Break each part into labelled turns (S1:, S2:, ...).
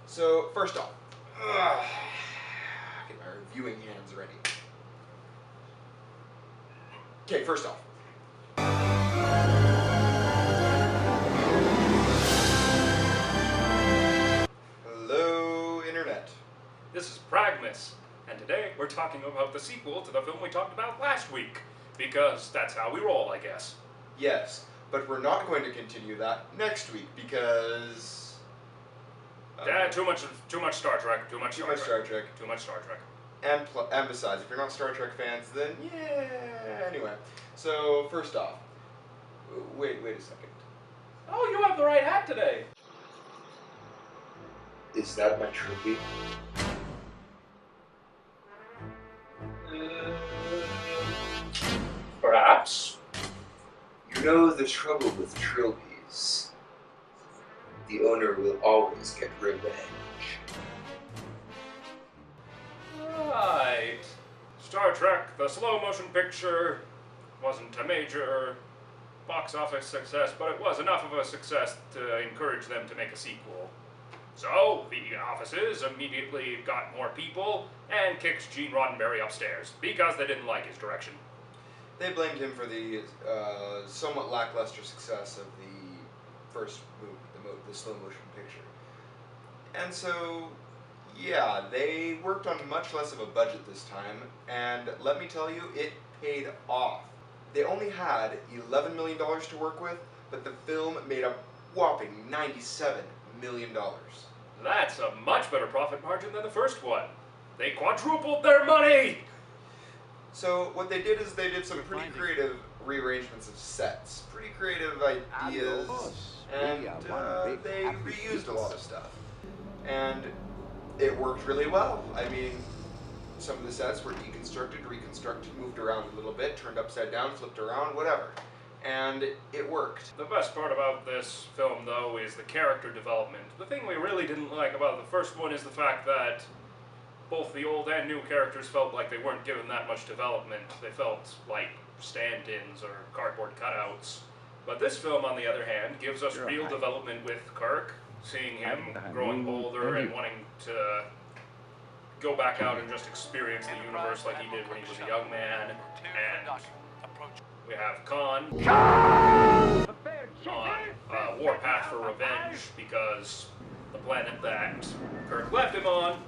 S1: So, first off, get my reviewing hands ready. Okay, first off. Hello, Internet.
S2: This is Pragmus, and today we're talking about the sequel to the film we talked about last week, because that's how we roll, I guess.
S1: Yes, but we're not going to continue that next week because...
S2: Too much Star Trek, too much Star Trek. Too much Star Trek.
S1: And besides, if you're not Star Trek fans, then yeah. Anyway, so first off, wait a second.
S2: Oh, you have the right hat today.
S1: Is that my trophy?
S2: Perhaps.
S1: You know the trouble with trophies. The owner will always get revenge.
S2: Right. Star Trek, the slow motion picture, wasn't a major box office success, but it was enough of a success to encourage them to make a sequel. So, the offices immediately got more people and kicked Gene Roddenberry upstairs, because they didn't like his direction.
S1: They blamed him for the somewhat lackluster success of the first movie, the slow motion picture. And so, yeah, they worked on much less of a budget this time, and let me tell you, it paid off. They only had $11 million to work with, but the film made a whopping $97 million.
S2: That's a much better profit margin than the first one. They quadrupled their money!
S1: So what they did is they did some pretty creative rearrangements of sets, pretty creative ideas, and they reused a lot of stuff. And it worked really well. I mean, some of the sets were deconstructed, reconstructed, moved around a little bit, turned upside down, flipped around, whatever. And it worked.
S2: The best part about this film, though, is the character development. The thing we really didn't like about the first one is the fact that both the old and new characters felt like they weren't given that much development. They felt like stand-ins or cardboard cutouts. But this film, on the other hand, gives us real development with Kirk, seeing him growing older and wanting to go back out and just experience the universe like he did when he was a young man. And we have Khan on a warpath for revenge because the planet that Kirk left him on,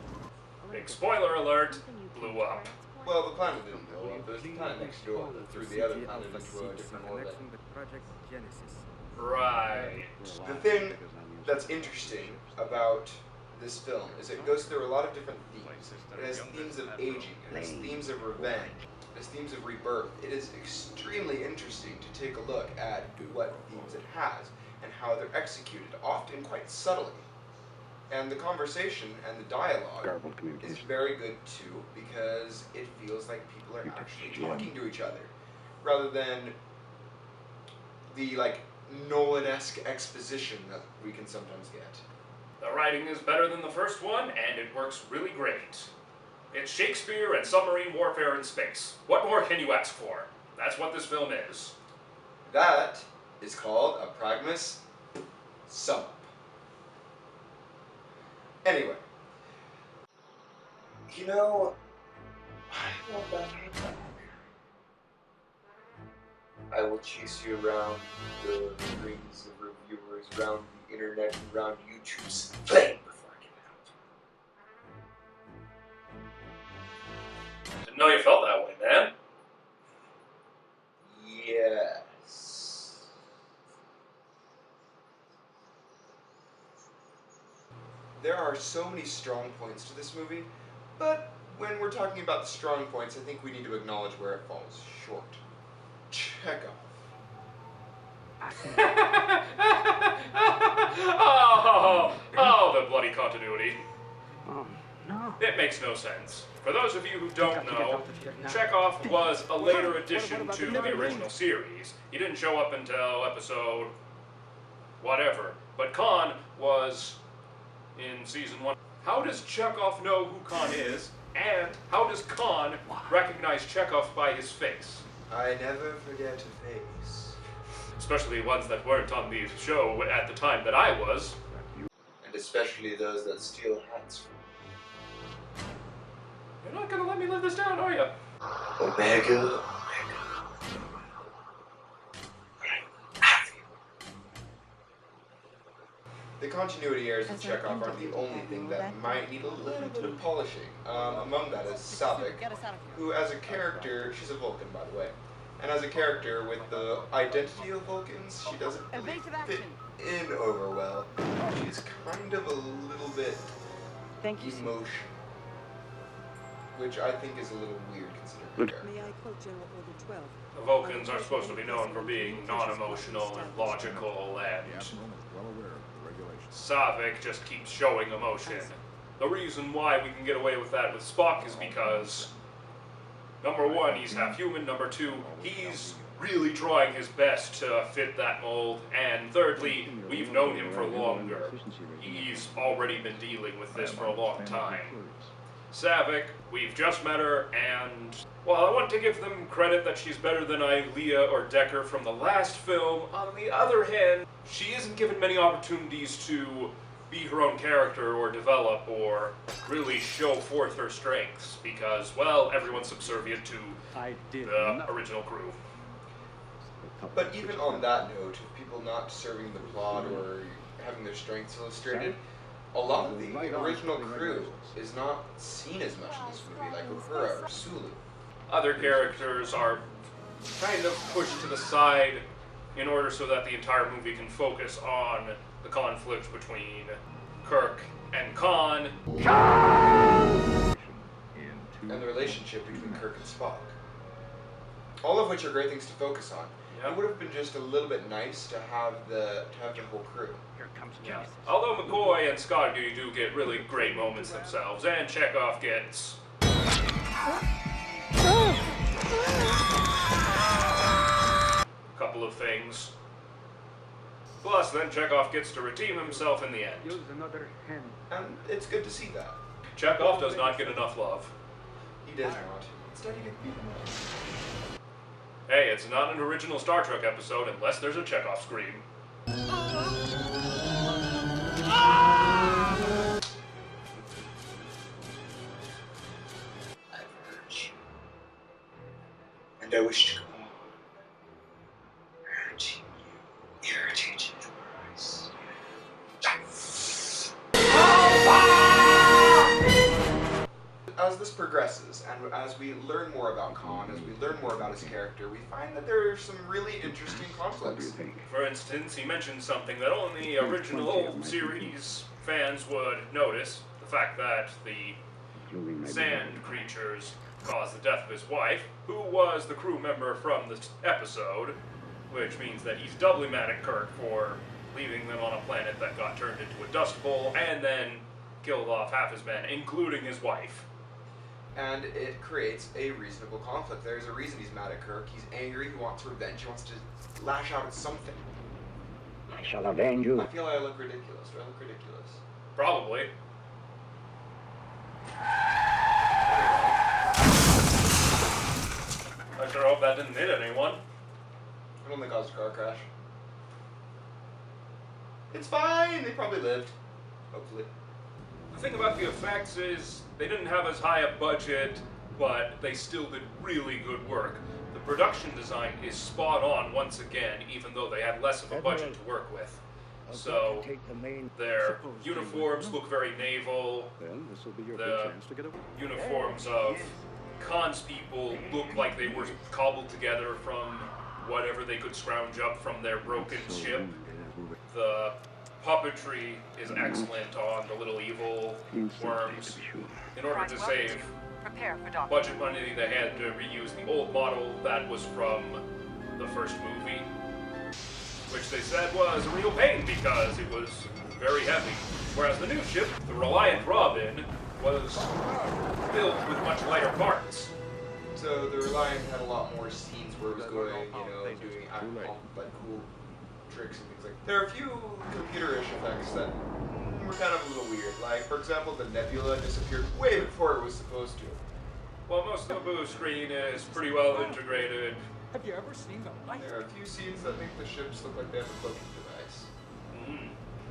S2: big spoiler alert, blew up.
S1: Well, the planet didn't blow up. There's a planet next door that threw the other planet into a different orbit.
S2: Right.
S1: The thing that's interesting about this film is it goes through a lot of different themes. It has themes of aging, it has themes of revenge, it has themes of rebirth. It is extremely interesting to take a look at what themes it has and how they're executed, often quite subtly. And the conversation and the dialogue is very good too, because it feels like people are actually talking to each other, rather than the Nolan-esque exposition that we can sometimes get.
S2: The writing is better than the first one, and it works really great. It's Shakespeare and submarine warfare in space. What more can you ask for? That's what this film is.
S1: That is called a Pragmus Omega. Anyway. You know, I want that back. I will chase you around the rings of reviewers, around the internet, and around YouTube's flame before I get out.
S2: Didn't know you felt that way, man.
S1: Yes. There are so many strong points to this movie, but when we're talking about the strong points, I think we need to acknowledge where it falls short. Chekhov.
S2: Oh, the bloody continuity.
S3: Oh, no.
S2: It makes no sense. For those of you who don't know, Chekhov was a later addition to the original series. He didn't show up until episode whatever, but Khan was in season 1. How does Chekhov know who Khan is, and how does Khan recognize Chekhov by his face?
S1: I never forget a face.
S2: Especially ones that weren't on the show at the time that I was.
S1: And especially those that steal hats from
S2: You're not gonna let me live this down, are you?
S1: Omega. The continuity errors of Chekhov aren't the only thing that might need a little bit of polishing. Among that is Savik, who as a character, she's a Vulcan by the way, and as a character with the identity of Vulcans, she doesn't really fit in over well. She's kind of a little bit emotional, which I think is a little weird considering her.
S4: May I quote General Order 12?
S2: The Vulcans are supposed to be known for being non-emotional and logical, and Savik just keeps showing emotion. The reason why we can get away with that with Spock is because, number one, he's half human, number two, he's really trying his best to fit that mold, and thirdly, we've known him for longer. He's already been dealing with this for a long time. Savik, we've just met her, and while I want to give them credit that she's better than Ilea or Decker from the last film, on the other hand, she isn't given many opportunities to be her own character or develop or really show forth her strengths because, well, everyone's subservient to the original crew.
S1: But even on that note, of people not serving the plot or having their strengths illustrated, a lot of the original crew is not seen as much in this movie, like Uhura or Sulu.
S2: Other characters are kind of pushed to the side in order so that the entire movie can focus on the conflict between Kirk and Khan.
S1: And the relationship between Kirk and Spock. All of which are great things to focus on. It would have been just a little bit nice to have the whole crew.
S2: Yeah. Although McCoy and Scotty do get really great moments themselves, and Chekhov gets a couple of things. Plus, then Chekhov gets to redeem himself in the end.
S1: And it's good to see that.
S2: Chekhov does not get enough love.
S1: He does not. Instead, he gets beaten.
S2: Hey, it's not an original Star Trek episode unless there's a Chekhov scream.
S1: I've heard you, and I wish to go on, hurting you, irritating your eyes. As this progresses, and as we learn more about Khan, as we learn more about his character, we find that there are some really interesting conflicts.
S2: For instance, he mentioned something that only original series fans would notice, the fact that the sand creatures caused the death of his wife, who was the crew member from this episode, which means that he's doubly mad at Kirk for leaving them on a planet that got turned into a dust bowl, and then killed off half his men, including his wife.
S1: And it creates a reasonable conflict. There's a reason he's mad at Kirk. He's angry, he wants revenge, he wants to lash out at something.
S3: I shall avenge you.
S1: I feel I look ridiculous. Do I look ridiculous?
S2: Probably. I sure hope that didn't hit anyone.
S1: It only caused a car crash. It's fine, they probably lived. Hopefully.
S2: The thing about the effects is they didn't have as high a budget, but they still did really good work. The production design is spot on once again, even though they had less of a budget to work with. So their uniforms look very naval. The uniforms of Khan's people look like they were cobbled together from whatever they could scrounge up from their broken ship. The puppetry is excellent on the little evil worms. In order to save budget money, they had to reuse the old model that was from the first movie, which they said was a real pain because it was very heavy. Whereas the new ship, the Reliant Robin, was built with much lighter parts.
S1: So the Reliant had a lot more scenes where it was going, doing like cool tricks and things like that. There are a few computerish effects that were kind of a little weird. Like, for example, the nebula disappeared way before it was supposed to.
S2: Well, most of the boo screen is pretty well integrated.
S5: Have you ever seen the light?
S1: There are a few scenes that make the ships look like they have a cloaking device.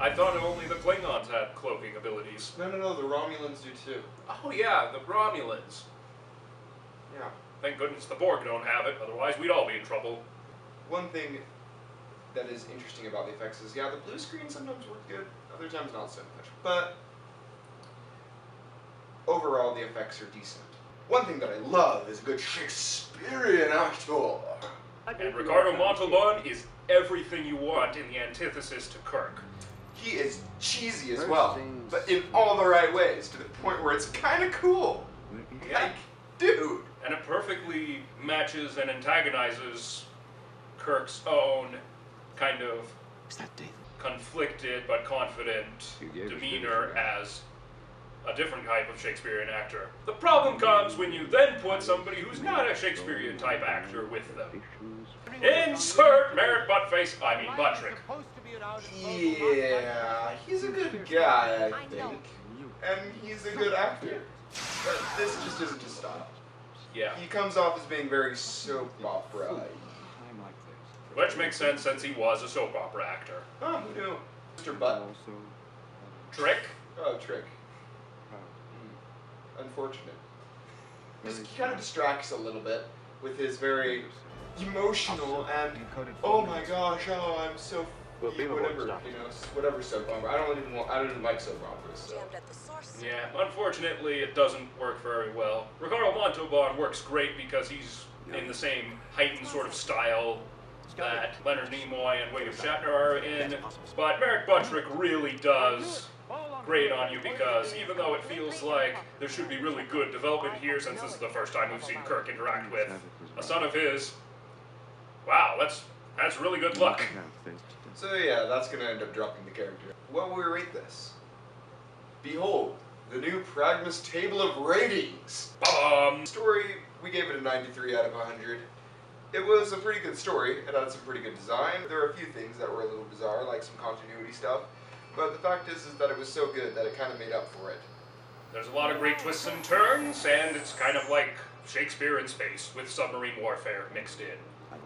S2: I thought only the Klingons had cloaking abilities.
S1: No, the Romulans do too.
S2: Oh yeah, the Romulans.
S1: Yeah.
S2: Thank goodness the Borg don't have it, otherwise we'd all be in trouble.
S1: One thing that is interesting about the effects is, yeah, the blue screen sometimes works good, other times not so much. But overall, the effects are decent. One thing that I love is a good Shakespearean actor.
S2: And Ricardo Montalban is everything you want in the antithesis to Kirk.
S1: He is cheesy as well, but in all the right ways, to the point where it's kind of cool. Like, dude.
S2: And it perfectly matches and antagonizes Kirk's own kind of conflicted but confident demeanor as a different type of Shakespearean actor. The problem comes when you then put somebody who's not a Shakespearean type actor with them. Insert Merritt Buttface, I mean Buttrick.
S1: Yeah, he's a good guy, I think. And he's a good actor. But this just isn't his style.
S2: Yeah.
S1: He comes off as being very soap opera.
S2: Which makes sense since he was a soap opera actor.
S1: Oh, who knew? Mr. Butt.
S2: Trick?
S1: Oh, Trick. Unfortunate. He kind of distracts a little bit with his very emotional and, oh my gosh, oh, I'm so, whatever, whatever soap opera. I don't even like soap operas, so.
S2: Yeah, unfortunately it doesn't work very well. Ricardo Montalban works great because he's in the same heightened sort of style that Leonard Nimoy and William Shatner are in, but Merritt Buttrick really does grate on you because even though it feels like there should be really good development here since this is the first time we've seen Kirk interact with a son of his, wow, that's really good luck.
S1: So yeah, that's gonna end up dropping the character. What will we rate this? Behold, the new Pragmus table of ratings. Story, we gave it a 93 out of 100. It was a pretty good story. It had some pretty good design. There were a few things that were a little bizarre, like some continuity stuff. But the fact is that it was so good that it kind of made up for it.
S2: There's a lot of great twists and turns, and it's kind of like Shakespeare in space with submarine warfare mixed in.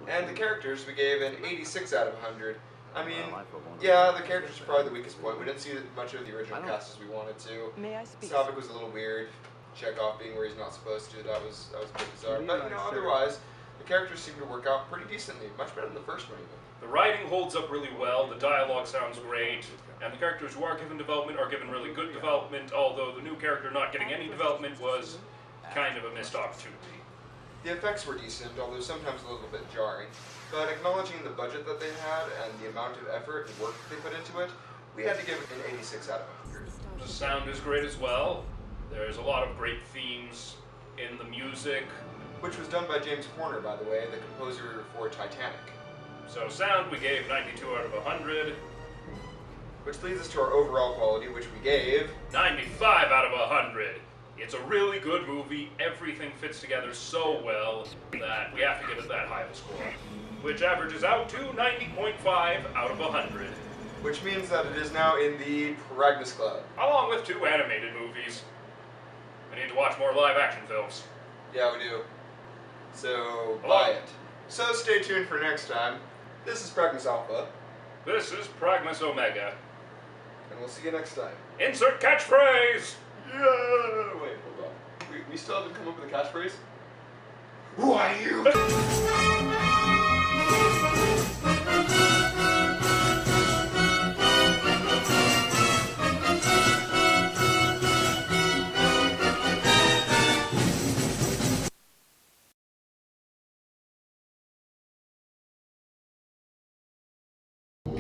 S1: And the characters, we gave an 86 out of 100. I mean, yeah, the characters are probably the weakest point. We didn't see much of the original cast as we wanted to. This topic was a little weird. Chekhov being where he's not supposed to, that was a bit bizarre. But, otherwise, the characters seem to work out pretty decently. Much better than the first one, even.
S2: The writing holds up really well, the dialogue sounds great, and the characters who are given development are given really good development, although the new character not getting any development was kind of a missed opportunity.
S1: The effects were decent, although sometimes a little bit jarring. But acknowledging the budget that they had and the amount of effort and work they put into it, we had to give it an 86 out of 100.
S2: The sound is great as well. There's a lot of great themes in the music.
S1: Which was done by James Horner, by the way, the composer for Titanic.
S2: So sound, we gave 92 out of 100.
S1: Which leads us to our overall quality, which we gave
S2: 95 out of 100. It's a really good movie. Everything fits together so well that we have to give it that high of a score, which averages out to 90.5 out of 100.
S1: Which means that it is now in the Pragmus Club.
S2: Along with 2 animated movies. We need to watch more live action films.
S1: Yeah, we do. So, buy it. So stay tuned for next time. This is Pragmus Alpha.
S2: This is Pragmus Omega.
S1: And we'll see you next time.
S2: Insert catchphrase!
S1: Yeah! Wait, hold on. We still haven't come up with a catchphrase? Who are you?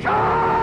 S3: Charge!